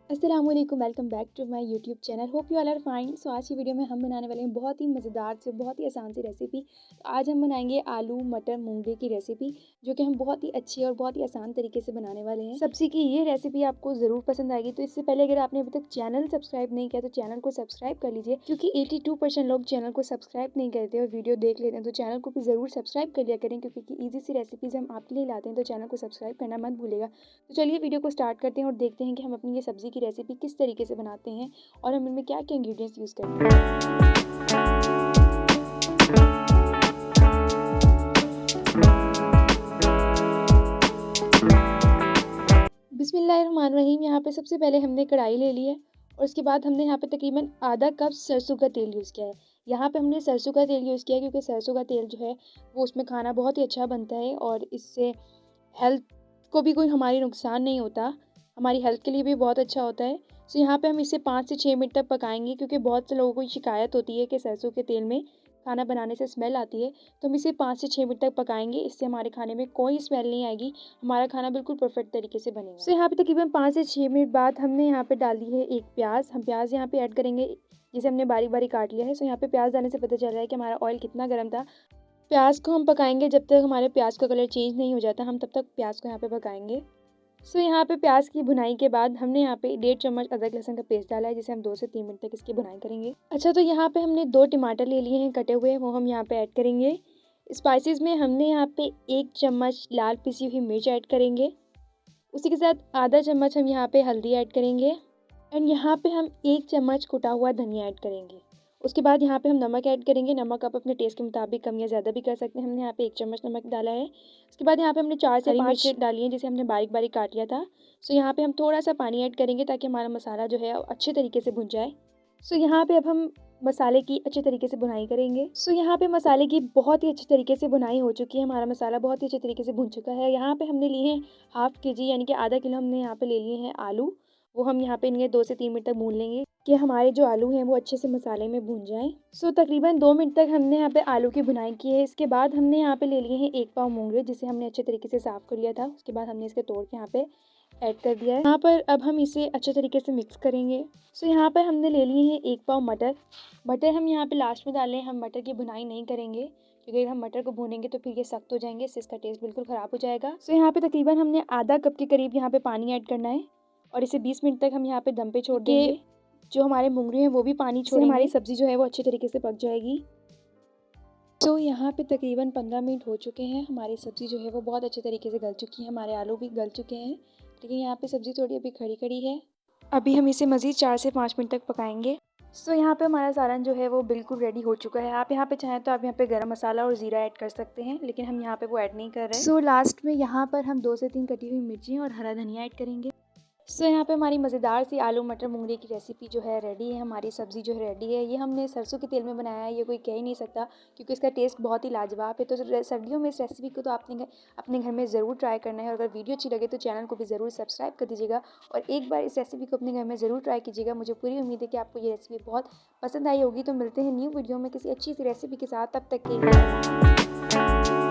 अस्सलामुअलैकुम, welcome back to my YouTube channel. Hope you all are fine. So आज की video में हम बनाने वाले हैं बहुत ही मज़ेदार से बहुत ही आसान सी रेसिपी। तो आज हम बनाएंगे आलू मटर मूंगरे की रेसिपी, जो कि हम बहुत ही अच्छी और बहुत ही आसान तरीके से बनाने वाले हैं। सब्जी की ये रेसिपी आपको ज़रूर पसंद आएगी। तो इससे पहले अगर आपने अभी तक चैनल सब्सक्राइब नहीं किया तो चैनल को सब्सक्राइब कर लीजिए, क्योंकि 82% लोग चैनल को सब्सक्राइब नहीं करते और वीडियो देख लेते हैं। तो चैनल को भी ज़रूर सब्सक्राइब कर लिया करें, क्योंकि ईजी सी रेसिपीज़ हम आपके लिए लाते हैं। तो चैनल को सब्सक्राइब करना मत भूलेगा। तो चलिए वीडियो को स्टार्ट करते हैं और देखते हैं कि हम अपनी ये सब्ज़ी की रेसिपी किस तरीके से बनाते हैं और हम इनमें क्या क्या इंग्रेडिएंट्स यूज़ करते हैं। बिस्मिल्लाहिर्रहमानिर्रहीम। यहाँ पे सबसे पहले हमने कढ़ाई ले ली है और उसके बाद हमने यहाँ पे तकरीबन आधा कप सरसों का तेल यूज़ किया है। यहाँ पे हमने सरसों का तेल यूज़ किया है क्योंकि सरसों का तेल जो है वो उसमें खाना बहुत ही अच्छा बनता है और इससे हेल्थ को भी कोई हमारी नुकसान नहीं होता, हमारी हेल्थ के लिए भी बहुत अच्छा होता है। सो यहाँ पे हम इसे 5 से 6 मिनट तक पकाएंगे, क्योंकि बहुत से लोगों को शिकायत होती है कि सरसों के तेल में खाना बनाने से स्मेल आती है। तो हम इसे 5 से 6 मिनट तक पकाएंगे, इससे हमारे खाने में कोई स्मेल नहीं आएगी, हमारा खाना बिल्कुल परफेक्ट तरीके से बनेगा। सो यहाँ पे तकरीबन 5 से 6 मिनट बाद हमने यहाँ पे डाल दी है एक प्याज। हम प्याज यहाँ पे ऐड करेंगे, जिसे हमने बारीक बारीक काट लिया है। सो यहाँ पे प्याज डालने से पता चल रहा है कि हमारा ऑयल कितना गर्म था। प्याज को हम पकाएंगे जब तक हमारे प्याज का कलर चेंज नहीं हो जाता, हम तब तक प्याज को यहाँ पे पकाएंगे। सो यहाँ पे प्याज की भुनाई के बाद हमने यहाँ पे 1.5 चम्मच अदरक लहसुन का पेस्ट डाला है, जिसे हम 2 से 3 मिनट तक इसकी भुनाई करेंगे। अच्छा, तो यहाँ पे हमने 2 टमाटर ले लिए हैं कटे हुए, वो हम यहाँ पे ऐड करेंगे। स्पाइसेस में हमने यहाँ पे 1 चम्मच लाल पिसी हुई मिर्च ऐड करेंगे। उसी के साथ आधा चम्मच हम यहाँ पे हल्दी ऐड करेंगे एंड यहाँ पे हम 1 चम्मच कुटा हुआ धनिया ऐड करेंगे। उसके बाद यहाँ पे हम नमक ऐड करेंगे। नमक आप अपने टेस्ट के मुताबिक कम या ज़्यादा भी कर सकते हैं। हमने यहाँ पे 1 चम्मच नमक डाला है। उसके बाद यहाँ पे हमने 4 से 5 मिर्च डाली है, जिसे हमने बारीक बारीक काट लिया था। सो यहाँ पे हम थोड़ा सा पानी ऐड करेंगे ताकि हमारा मसाला जो है अच्छे तरीके से भुन जाए। सो यहाँ पे अब हम मसाले की अच्छे तरीके से भुनाई करेंगे। सो यहाँ पे मसाले की बहुत ही अच्छे तरीके से भुनाई हो चुकी है, हमारा मसाला बहुत ही अच्छे तरीके से भुन चुका है। यहाँ पे हमने लिए हैं हाफ़ केजी यानी कि आधा किलो हमने यहाँ पे ले लिए हैं आलू। वो हम यहाँ पे इन्हें 2 से 3 मिनट तक भून लेंगे कि हमारे जो आलू हैं वो अच्छे से मसाले में भून जाएं। सो तकरीबन 2 मिनट तक हमने यहाँ पे आलू की भुनाई की है। इसके बाद हमने यहाँ पे ले लिए हैं 1 पाव मूंगरे, जिसे हमने अच्छे तरीके से साफ़ कर लिया था। उसके बाद हमने इसके तोड़ के यहाँ पे ऐड कर दिया है। यहाँ पर अब हम इसे अच्छे तरीके से मिक्स करेंगे। सो यहाँ पर हमने ले लिए हैं 1 पाव मटर। मटर हम यहाँ पे लास्ट में डालें, हम मटर की भुनाई नहीं करेंगे, क्योंकि अगर हम मटर को भूनेंगे तो फिर ये सख्त हो जाएंगे, इससे इसका टेस्ट बिल्कुल ख़राब हो जाएगा। सो यहाँ पे तकरीबन हमने आधा कप के करीब यहाँ पे पानी ऐड करना है और इसे 20 मिनट तक हम यहाँ पे दम पे छोड़ देंगे। जो हमारे मूंगरे हैं वो भी पानी छोड़ेंगे, हमारी सब्ज़ी जो है वो अच्छे तरीके से पक जाएगी। तो यहाँ पे तकरीबन 15 मिनट हो चुके हैं। हमारी सब्ज़ी जो है वो बहुत अच्छे तरीके से गल चुकी है, हमारे आलू भी गल चुके हैं, लेकिन यहाँ पे सब्ज़ी थोड़ी अभी खड़ी खड़ी है। अभी हम इसे मज़ीद 4 से 5 मिनट तक पकाएंगे। सो यहाँ पे हमारा सालन जो है वो बिल्कुल रेडी हो चुका है। आप यहाँ पे चाहें तो आप यहाँ पे गरम मसाला और ज़ीरा ऐड कर सकते हैं, लेकिन हम यहाँ पे वो ऐड नहीं कर रहे हैं। सो लास्ट में यहाँ पर हम 2 से 3 कटी हुई मिर्ची और हरा धनिया ऐड करेंगे। सो यहाँ पे हमारी मज़ेदार सी आलू मटर मूंगरे की रेसिपी जो है रेडी है, हमारी सब्ज़ी जो है रेडी है। ये हमने सरसों के तेल में बनाया है, ये कोई कह ही नहीं सकता, क्योंकि इसका टेस्ट बहुत ही लाजवाब है। तो सर्दियों में इस रेसिपी को तो आपने अपने घर में ज़रूर ट्राई करना है, और अगर वीडियो अच्छी लगे तो चैनल को भी ज़रूर सब्सक्राइब कर दीजिएगा और एक बार इस रेसिपी को अपने घर में ज़रूर ट्राई कीजिएगा। मुझे पूरी उम्मीद है कि आपको ये रेसिपी बहुत पसंद आई होगी। तो मिलते हैं न्यू वीडियो में किसी अच्छी सी रेसिपी के साथ, तब तक के लिए।